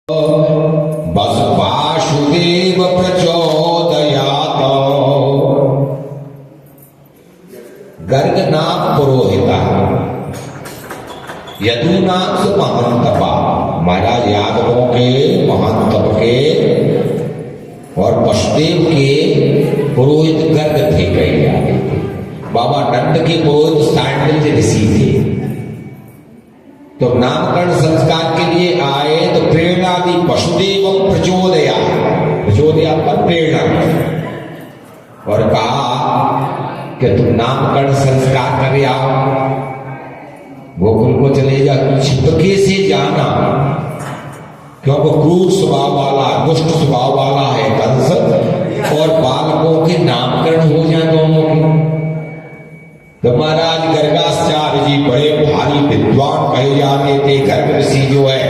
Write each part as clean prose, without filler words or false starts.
बस वासुदेव प्रचोदयात गर्ग नाम पुरोहिता यदुनाथ महंतपा। महाराज यादवों के महंतप के और वसुदेव के पुरोहित गर्ग थे कहे जाते थे। बाबा नंद के पुरोहित सांडिल्य ऋषि थे। तो नामकरण संस्कार के लिए आए तो प्रेरणा दी वसुदेव प्रचोदया, प्रचोदया पर प्रेरणा और कहा कि तुम नामकरण संस्कार कर आओ, गोकुल को चले जा, छिपके से जाना, क्योंकि क्रूर स्वभाव वाला दुष्ट स्वभाव वाला है कंस, और बालकों के नामकरण हो जाए दोनों के। तो महाराज गर्गाचार्य जी बड़े भारी विद्वान कहे जाते थे। गर्ग ऋषि जो है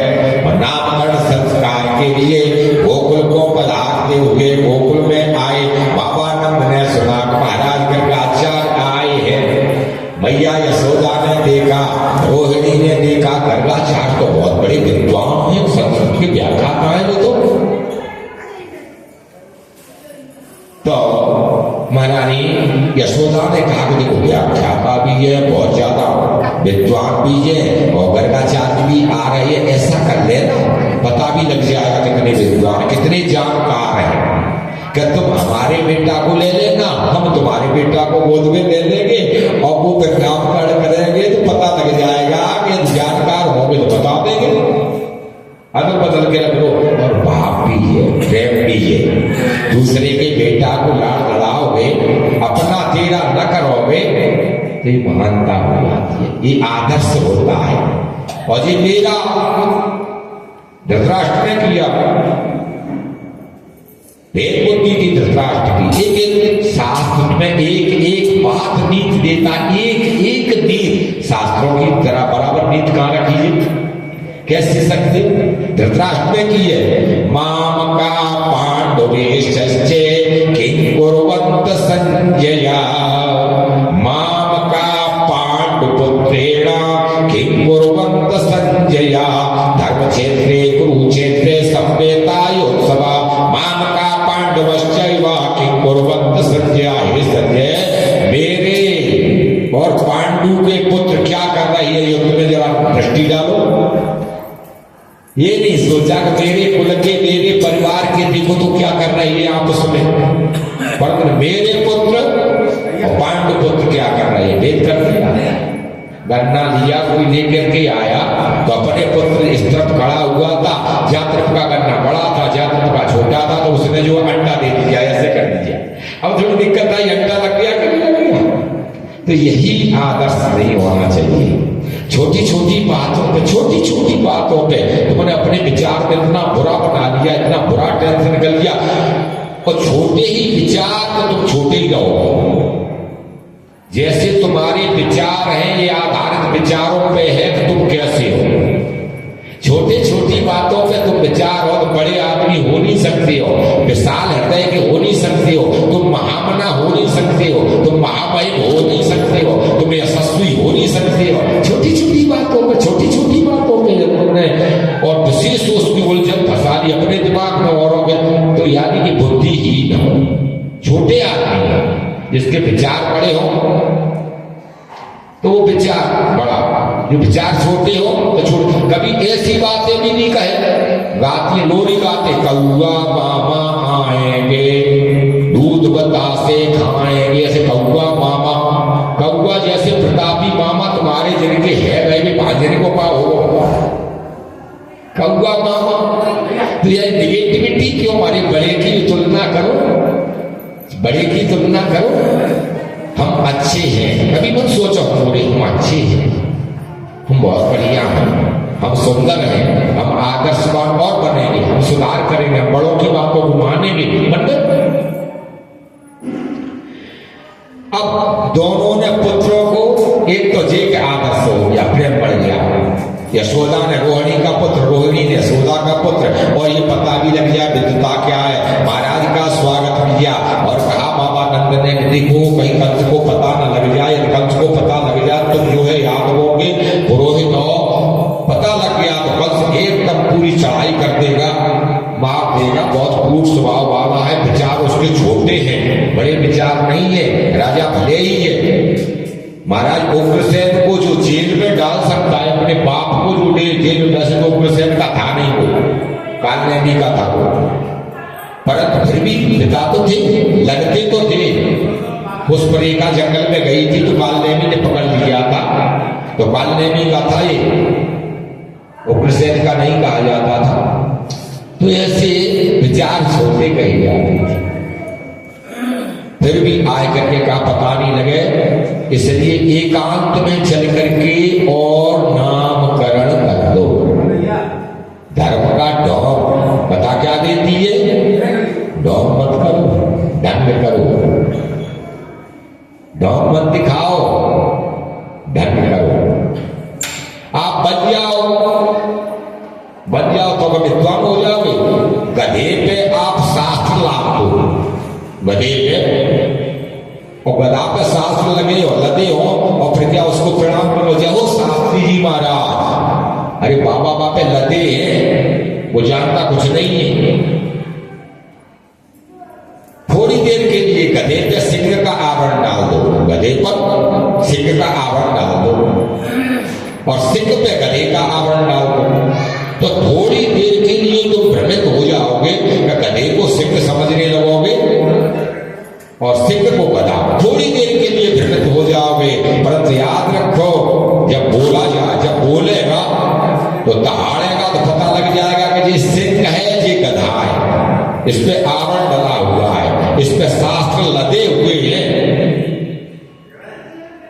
और नामकरण संस्कार के लिए गोकुल को पधारते हुए गोकुल में आए। बाबा नंद ने सुना महाराज गर्गाचार्य आए हैं। मैया यशोदा ने देखा, रोहिणी ने देखा, गर्गाचार्य तो बहुत बड़े विद्वान हैं, संस्कृत की व्याख्या है वो तो महारानी यशोदा ने कहा कि देखो व्याख्याता भी है, बहुत ज्यादा विद्वान भी है, और गर्गाचार्य भी आ रहे हैं, ऐसा कर लेना, पता भी लग जाएगा कितने विद्वान कितने जानकार हैं। क्या तुम हमारे बेटा को ले लेना, हम तुम्हारे बेटा को गोद में ले लेंगे और वो फिर नामकरण करेंगे तो पता लग जाएगा कि जानकार होंगे तो बता देंगे। अदल बदल के रख लो। और बाप भी है, प्रेम भी है, दूसरे के बेटा को लाड़ लड़ाओगे, अपना तेरा न करोगे तो ये महानता हो जाती है, ये आदर्श होता है। और ये मेरा धृतराष्ट्र ने किया, भेद बुद्धि थी धृतराष्ट्र की। एक एक शास्त्र में एक एक बात नीति देता, एक एक नीति शास्त्रों की तरह बराबर नीति कहां रखी है, कैसे सकते धृतराष्ट्र ने की है। माम का पांडवेश्चे किं कुर्वन्त संजया, माम का पांडुपुत्रेण किं कुर्वन्त संजया, धर्म क्षेत्रे कुरुक्षेत्रे संवेतायोत्सवा, माम का पांडवश्चैव किं कुर्वन्त संजया। हे संजय, मेरे और पांडु के पुत्र क्या कर रही है युद्ध में, जरा दृष्टि डालो। ये नहीं सोचा कि मेरे कुल के मेरे परिवार के देखो तो क्या कर रही है आपस में, पर मेरे पुत्र और पांडु पुत्र क्या कर रहे हैं, भेद कर दिया। गन्ना लिया कोई लेकर के आया तो अपने पुत्र इस तरफ खड़ा हुआ था, जहां तरफ का गन्ना बड़ा था, जहां तरफ का छोटा था, तो उसने जो अंडा दे दिया, ऐसे कर दिया। अब थोड़ी दिक्कत आई, अंडा लग गया कि नहीं लग गया। तो यही आदर्श नहीं होना चाहिए। छोटी छोटी बातों पे तुमने अपने विचार में इतना बुरा बना लिया, इतना बुरा टेंशन निकल लिया, और छोटे ही विचार तो तुम छोटे ही रहो। जैसे तुम्हारे विचार हैं ये आधारित विचारों पे है तो तुम कैसे हो। छोटी बातों पे तुम विचार हो तो बड़े आदमी हो नहीं सकते हो, विशाल हृदय के हो नहीं सकते हो, तुम महामना हो नहीं सकते हो, तुम महामहिम हो नहीं सकते हो, तुम यशस्वी हो नहीं सकते हो। छोटी बातों पे तुमने और विशेष उसकी उलझन फंसा ली अपने दिमाग में औरों के, तो यानी कि बुद्धिहीन हो। छोटे आदमी जिसके विचार बड़े हो तो वो विचार बड़ा, जो विचार छोटे हो तो छोटे। कभी ऐसी बातें भी नहीं कहे, गाती लोरी गाते, कौआ मामा आएंगे दूध बतासे खाएंगे, ऐसे कौआ मामा, कौआ जैसे प्रतापी मामा तुम्हारे जिनके है गए भाजने को पाओ, कौआ मामा। तो ये निगेटिविटी क्यों, हमारे बड़े की तुलना करो, बड़े की तुलना करो। हम अच्छे हैं, कभी मत सोचो पूरे हम अच्छे हैं, हम बहुत बढ़िया हैं, हम सुंदर हैं, हम आदर्शवान और बनेंगे, हम सुधार करेंगे, हम बड़ों की बातों को मानेंगे। अब दोनों ने पुत्रों को, एक तो जे के आदर्श हो गया, प्रेम बढ़ गया। यशोदा ने रोहिणी का पुत्र, रोहिणी ने यशोदा का पुत्र, और ये पता भी लग गया विद्वता क्या है। महाराज का स्वागत किया और कहा बाबा नंद ने देखो कहीं कंस को पता न लग जाए, यदि कंस को पता लग जाए तुम जो है यादवों के पुरोहित हो, पता लग गया तो कंस एकदम पूरी चढ़ाई कर देगा, माफ देगा, बहुत क्रूर स्वभाव वाला है, विचार उसके छोटे हैं, बड़े विचार नहीं है, राजा भले ही है। महाराज उग्रसेन को जो जेल में डाल सकता है, अपने बाप को जो जेल में डाल सकता, उग्रसेन का था नहीं, वो कालनेमी का था वो, परंतु फिर भी पिता तो थे, लड़के तो थे। पुष्परेखा जंगल में गई थी तो कालनेमी ने पकड़ लिया था, तो कालनेमी का था ये, उग्रसेन का नहीं कहा जाता था। तो ऐसे विचार छोटे कहे जाते थे, फिर भी आय करके का पता नहीं लगे, इसलिए एकांत में चल करके और नामकरण कर दो। धर्म का डॉग पता क्या देती है, डॉग मत करो, ढंग करो, डॉग मत दिखाओ, ढंग करो। आप बन जाओ तो विद्वान हो जाओगे। गधे पे आप शास्त्र लाभ दो, गधे पे और गधा पे शास्त्र लगे हो, लदे हो, और फिर क्या उसको प्रणाम करो, जाओ शास्त्री जी महाराज, अरे बाबा बापे लदे हैं, वो जानता कुछ नहीं है। थोड़ी देर के लिए गधे पे सिंह का आवरण डाल दो, गधे पर सिंह का आवरण डाल दो, और सिंह पे गधे का आवरण डाल दो, तो थोड़ी देर के लिए तुम भ्रमित हो जाओगे, गधे को सिंह समझने लगोगे और सिंह को गधा, थोड़ी देर के लिए भ्रमित हो जाओगे। परंतु याद रखो, जब बोला जाए, जब बोलेगा तो दहाड़ेगा तो पता लग जाएगा कि ये सिंह है, ये गधा है, इस पे आवरण डला हुआ है, इस पे शास्त्र लदे हुए हैं,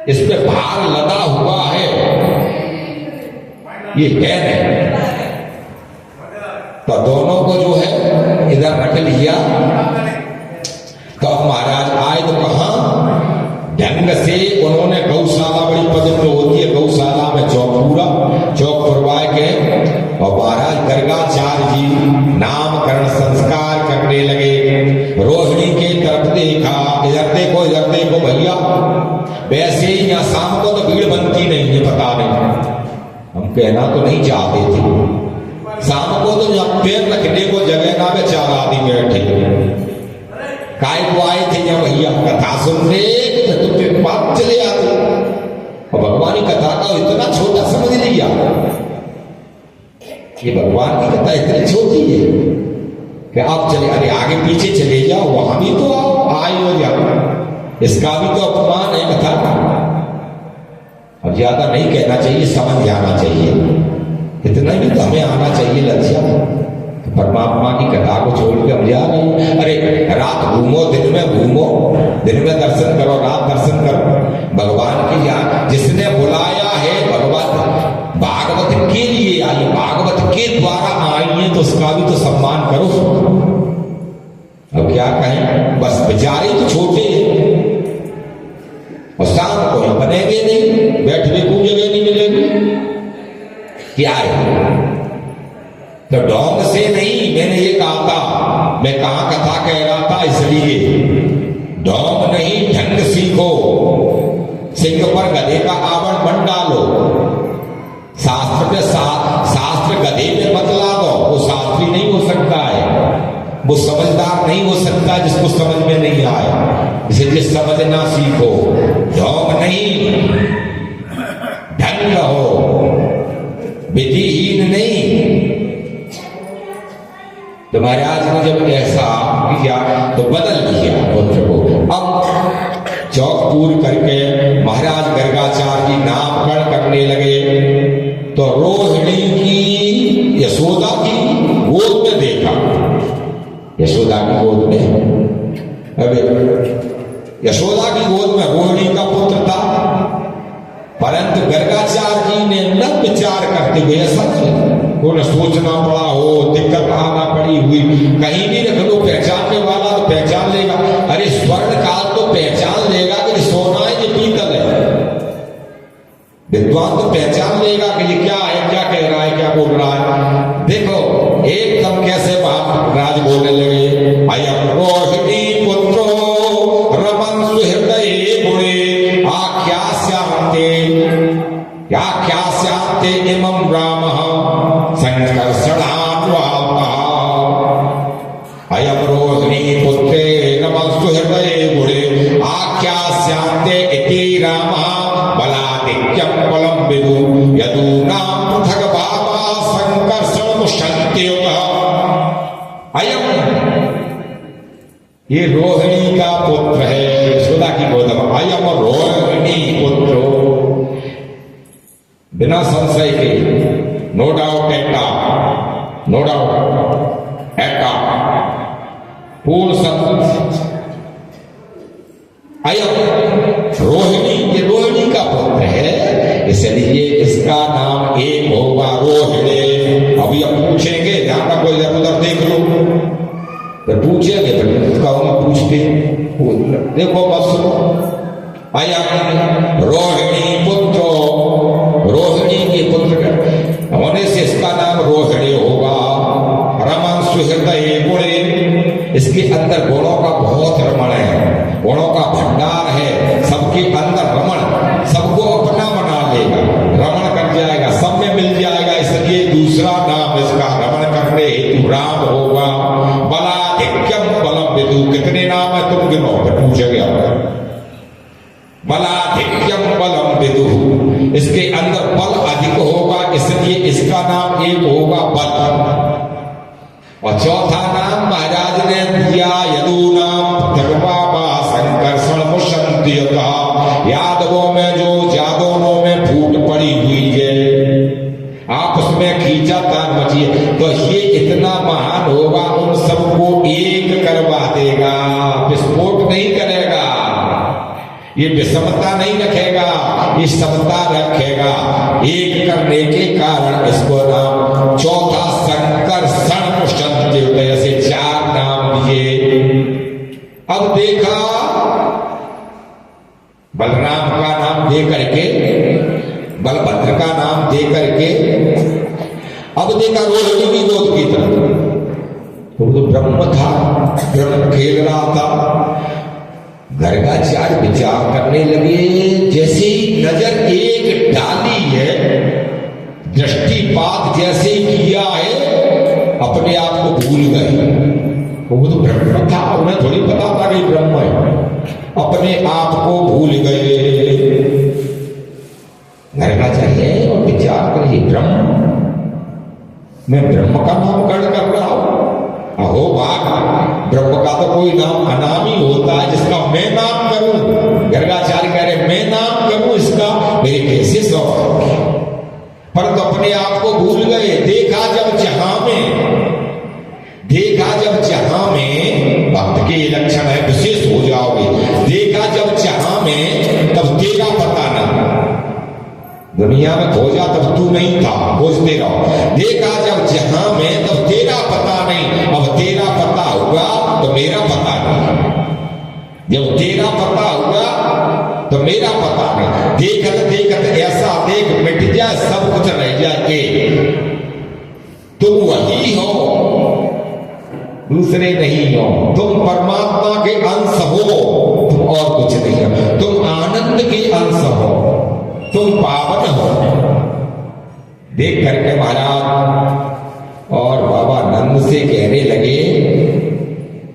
इस पे भार लदा हुआ है, ये है नहीं। तो दोनों को जो है इधर रख लिया। तो अब महाराज आए तो कहा ढंग से उन्होंने गौशाला, बड़ी पवित्र होती है गौशाला में, चौक पुरवाए के, और महाराज गर्गाचार्य जी नामकरण संस्कार करने लगे। रोहिणी के तरफ देखा, इधर देखो भैया, वैसे ही यहाँ शाम को तो भीड़ बनती नहीं है, पता नहीं, हम कहना तो नहीं चाहते थे, शाम को तो यहाँ पैर रखने को जगह ना में 4 आदमी बैठे, काय को आए थे यहाँ भैया कथा सुनने, तो तुम बात चले आते, और भगवान की कथा का इतना छोटा समझ लिया, ये भगवान की कथा इतनी छोटी है कि आप चले, अरे आगे पीछे चले जाओ, वहां भी तो आओ, आए हो जाओ, इसका भी तो अपमान है कथा का। अब ज्यादा नहीं कहना चाहिए, समझ जाना चाहिए, इतना भी तो हमें आना चाहिए लक्ष्य। तो परमात्मा की कथा को छोड़ के हम जा रहे हैं। अरे रात घूमो, दिन में घूमो, दिन में दर्शन करो, रात दर्शन करो, भगवान की याद, जिसने बुलाया है भगवत भागवत के लिए आई, भागवत के द्वारा आई है, तो उसका भी तो सम्मान करो। अब क्या कहें, बस बेचारे तो छोटे हैं, और शाम को हम बनेंगे नहीं, बैठने को जगह नहीं मिलेगी, क्या है? तो ढोंग से नहीं, मैंने ये कहा था, मैं कहां कथा कह रहा था, इसलिए ढोंग नहीं, ढंग सीखो। सिंह पर गधे का आवरण बन डालो, शास्त्र पे शास्त्र गधे पे बतला दो, वो शास्त्री नहीं हो सकता है, वो समझदार नहीं हो सकता जिसको समझ में नहीं आए, इसलिए समझना सीखो। ढोंग नहीं, ढंग हो, विधिहीन नहीं। तो महाराज ने जब ऐसा किया तो बदल दिया पुत्र को। अब चौक पूर करके महाराज गर्गाचार्य जी नामकरण करने लगे, तो रोहिणी की यशोदा की गोद में देखा, यशोदा की गोद में, अबे यशोदा की गोद में रोहिणी का पुत्र था, परंतु गर्गाचार्य जी ने न विचार करते हुए, ऐसा को न सोचना पड़ा हो, दिक्कत आना पड़ी हुई, कहीं भी रख लो, पहचानने वाला तो पहचान लेगा, अरे स्वर्ण काल तो पहचान लेगा कि सोना है कि पीतल है, विद्वान तो पहचान लेगा कि ये क्या है, क्या कह रहा है, क्या बोल रहा है। देखो एकदम कैसे महाराज बोलने लगे, अयम रोहिणी पुत्रो रमन सुहृदये गुणे आख्यास्यान्ते इमं रामः संकर्षणान्वाप्तो अयम, ये रोहिणी का पुत्र है, यशोदा की गोद में। अयम रोहिणी पुत्रो, बिना संशय के, नो डाउट एटा, नो डाउट एटा, पूर्ण सत्य। अयम रोहिणी, ये रोहिणी का पुत्र है, इसलिए इसका नाम एक होगा रोहिणी। अभी अब पूछेंगे, ध्यान रखो, इधर उधर देख लो, तो पूछेंगे तो कहूंगा पूछते, देखो बस सुनो। अयम रोहिणी पुत्रो, रोहिणी के पुत्र होने से इसका नाम रोहिणी होगा। रमन सुहृदय गुणे, इसके अंदर गुणों का बहुत रमण है, गुणों का भंडार है, सबके अंदर रमण, सबको अपना बना लेगा, रमण कर जाएगा, सब में मिल जाएगा, इसलिए दूसरा नाम इसका रमण करने हेतु राम होगा। बलाधिक्यम बलम विदु, कितने नाम है तुम गिनो, पूछे गया। बलाधिक्यम बलम विदु, इसके अंदर बल अधिक होगा, इसलिए इसका नाम एक होगा बल। और चौथा नाम महाराज ने दिया यदु नाम, धर्माबा संकर्षण मुशंत्यता, यादवों में जो जादवों में फूट पड़ी हुई है, आप उसमें खींचातान मचिए, तो ये इतना महान होगा, उन सबको एक करवा देगा, विस्फोट नहीं करेगा, ये विषमता नहीं रखेगा, ये समता रखेगा। एक करने के कारण इसको नाम चौथा संकर्षण मुशंत्यता, ऐसे चार नाम दिए। अब देखा बलराम का नाम दे करके, बलभद्र का नाम दे करके, अब देखा रोहिणी की गोद की तरफ, तो ब्रह्म था, ब्रह्म खेल रहा था। गर्गाचार्य विचार करने लगे, जैसे ही नजर एक डाली है, दृष्टिपात जैसे किया है, अपने आप को भूल गए। वो तो ब्रह्म था, उन्हें थोड़ी पता था कि ब्रह्म है, अपने आप को भूल गए। गर्गाचार्य और विचार करिए, ब्रह्म, मैं ब्रह्म का नाम गढ़ कर रहा हूं। अहो बाग, ब्रह्म का तो कोई नाम अनामी होता है जिसका मैं नाम करूं। गर्गाचार्य कह रहे मैं नाम करूं इसका, मेरे कैसे शौक, पर तो अपने आप को भूल गए। देखा जब जहां में भक्त के लक्षण है, विशेष हो जाओगे। देखा जब जहां में, तब तेरा पता ना, दुनिया में खोजा तब तू नहीं था, खोजते रहो। देखा जब जहां में, तब तेरा पता नहीं, अब तेरा पता हुआ तो मेरा पता नहीं, जब तेरा पता हुआ तो मेरा पता नहीं। देखत देखत ऐसा देख मिट जाए, सब कुछ रह जाए, तुम वही हो, दूसरे नहीं हो, तुम परमात्मा के अंश हो, तुम और कुछ नहीं हो, तुम आनंद के अंश हो, तुम पावन हो। देख करके महाराज और बाबा नंद से कहने लगे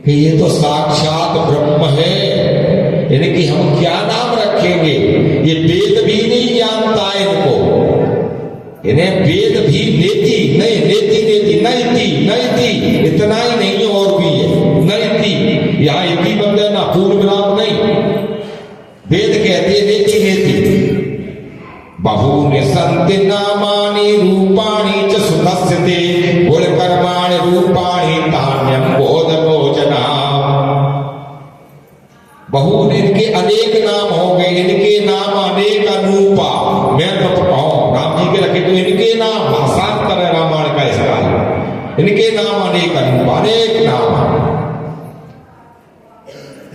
कि ये तो साक्षात ब्रह्म है, इनकी हम क्या नाम रखेंगे, ये वेद भी नहीं जानता इनको, इन्हें वेद भी नेति नहीं, नेति नेति नैति, इतना ही नहीं और भी है नैति, यहाँ एक ही बंद है ना, पूर्ण विराम नहीं, वेद कहते हैं नेति नेति। बहूनि सन्ति नामानि रूपाणि च सुखस्य ते, गुणकर्माणि रूपाणि तान्यं बोधगोचना। बहूनि, इनके अनेक नाम हो गए, इनके नाम अनेक अनूपा। मैं तो कहूं राम जी के रखे तो इनके नाम भाषांतर है रामायण का इसका, इनके नाम अनेक अनूपा, अनेक नाम।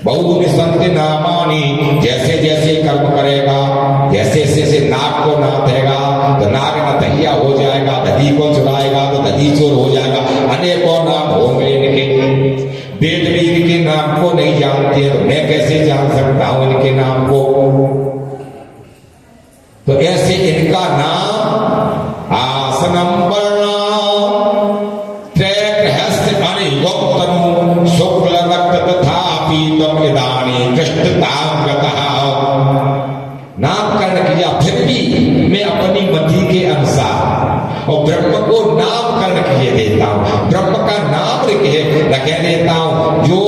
बहुनि संति नामानी, जैसे जैसे कर्म करेगा, जैसे जैसे नाग को नाथेगा तो नाग नतहिया हो जाएगा, दधी को चुराएगा तो दधी चोर हो जाएगा, अनेकों नाम होंगे इनके। वेद भी इनके नाम को नहीं जानते, तो मैं कैसे जान सकता हूं इनके नाम को। तो ऐसे इनका नाम आसनम वर्णा त्रैगृहस्थ अनिवक्तनु शुक्ल रक्त तथा पीतम इदानी कृष्णताम गतः। नामकरण किया, फिर भी मैं अपनी मति के अनुसार और ब्रह्म को नामकरण किए देता हूं, ब्रह्म का नाम रखे देता हूं जो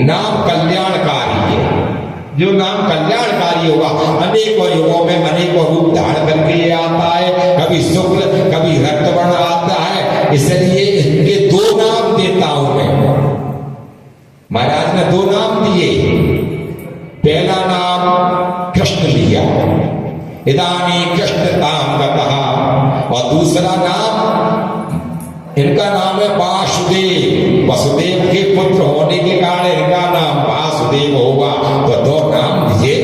नाम कल्याणकारी है, जो नाम कल्याणकारी होगा। अनेकों युगों में अनेकों रूप धारण करके ये आता है, कभी शुक्ल कभी रक्तवर्ण आता है, इसलिए इनके दो नाम देता हूं मैं। महाराज ने दो नाम दिए, पहला नाम कृष्ण लिया, इदानी कृष्णताम गतः, और दूसरा नाम इनका नाम है वासुदेव, वसुदेव के पुत्र होने के कारण इनका नाम वासुदेव होगा। तो दो नाम दिए,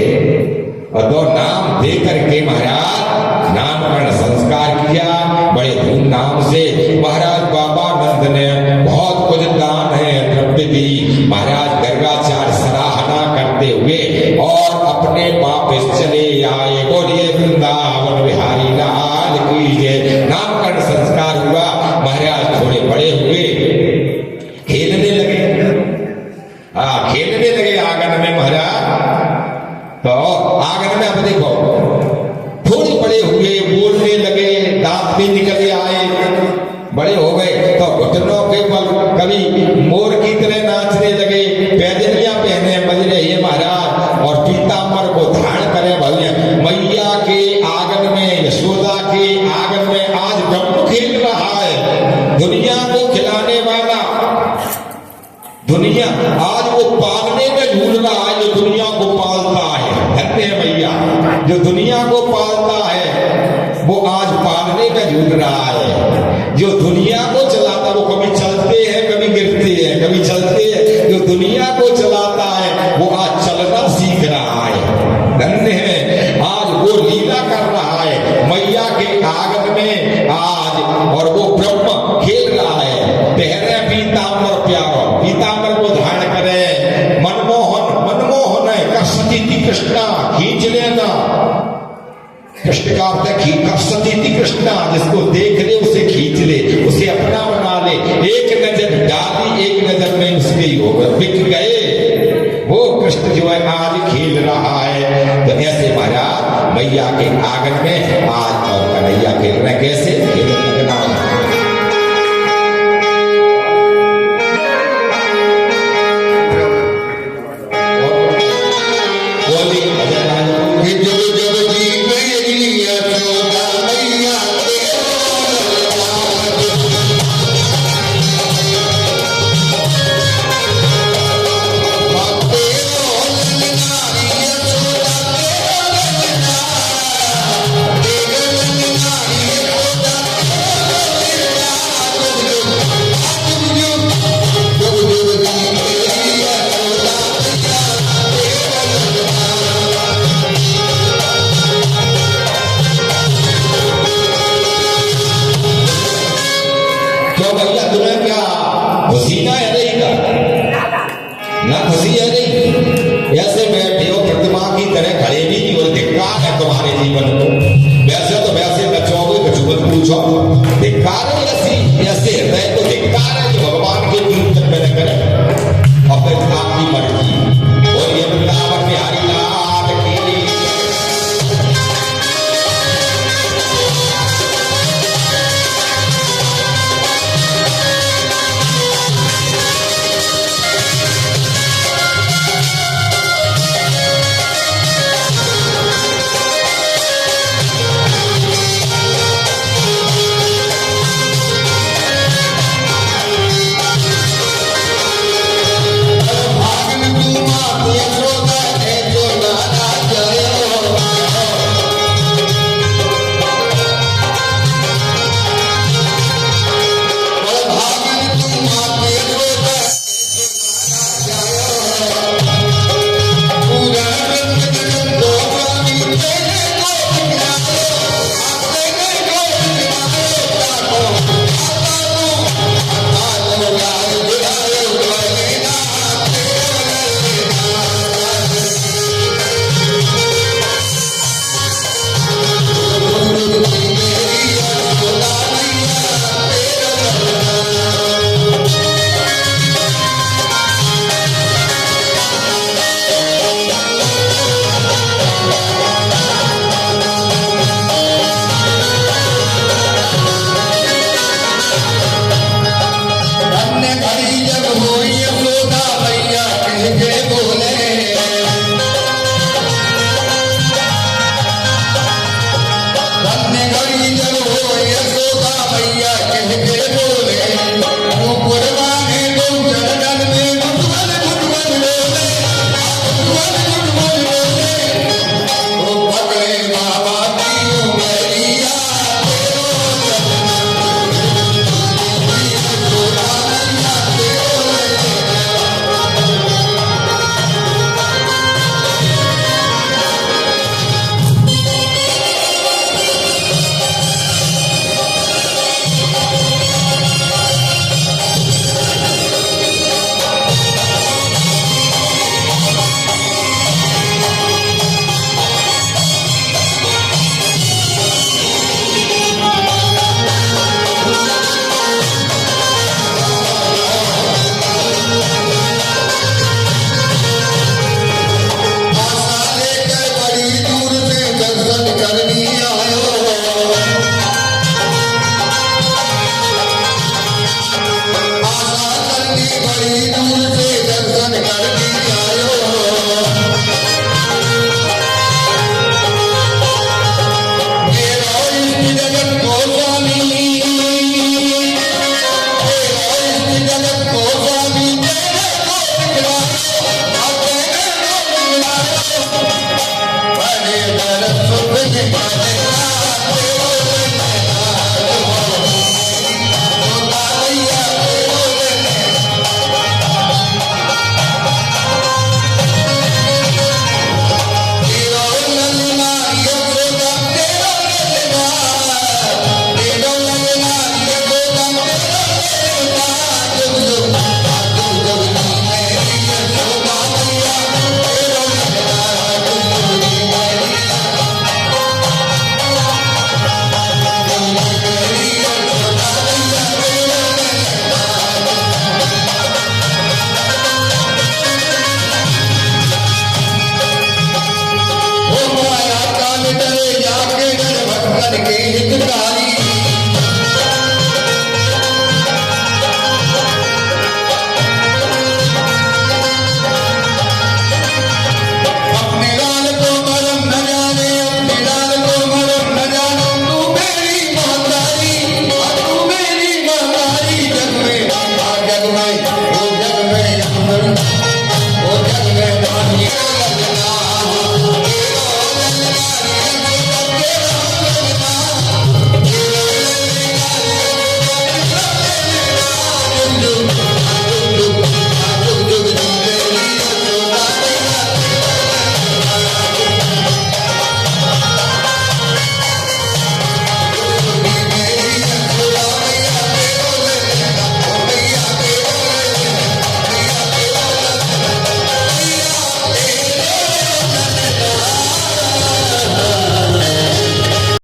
और दो नाम दे करके महाराज नामकरण संस्कार किया बड़े धूमधाम से। महाराज बाबा नंद ने बहुत कुछ दान है द्रव्य दी, महाराज गर्गाचार्य सराहना करते हुए और अपने वापस चले आए। बोलिए वृंदावन बिहारी लाल की जय। नामकरण संस्कार हुआ, महाराज थोड़े बड़े हुए, खेलने लगे, खेलने लगे आंगन में महाराज। तो आंगन में अब देखो थोड़े बड़े हुए, बोलने लगे, दांत भी निकल आए, बड़े हो गए तो घुटनों के बल कभी मोर की तरह नाचने लगे, पैदलियां पहने बज रही है महाराज, और पीताम्बर को धारण करे भव्य। मैया के आंगन में, यशोदा के आंगन में आज ब्रह्म खेल रहा है, दुनिया को खिलाने वाला, दुनिया आज वो पालने में झूल रहा है, जो दुनिया को पालता है। धन्य है मैया, जो दुनिया को पालता है वो आज पालने में झूल रहा है। जो दुनिया को चलाता, वो कभी चलते हैं कभी गिरते हैं, कभी चलते हैं। जो दुनिया को चलाता है वो आज चलना सीख रहा है। धन्य है, आज वो लीला कर रहा है मैया के आंगन में आज, और वो ब्रह्म खेल रहा है। पहरे पीताम्बर प्यारो, पीताम्बर को धारण करे, मनमोहन, मनमोहन है, कसती कृष्णा, खींच लेना। कृष्ण का अर्थ है कसती कृष्णा, जिसको देख ले उसे खींच ले, उसे अपना बना ले। एक नजर डाली, एक नजर में उसके ही होगा, बिक गए। वो कृष्ण जो है आज खेल रहा है। तो ऐसे महाराज मैया के आंगन में आज और कन्हैया खेल रहे, कैसे खेल लगना। है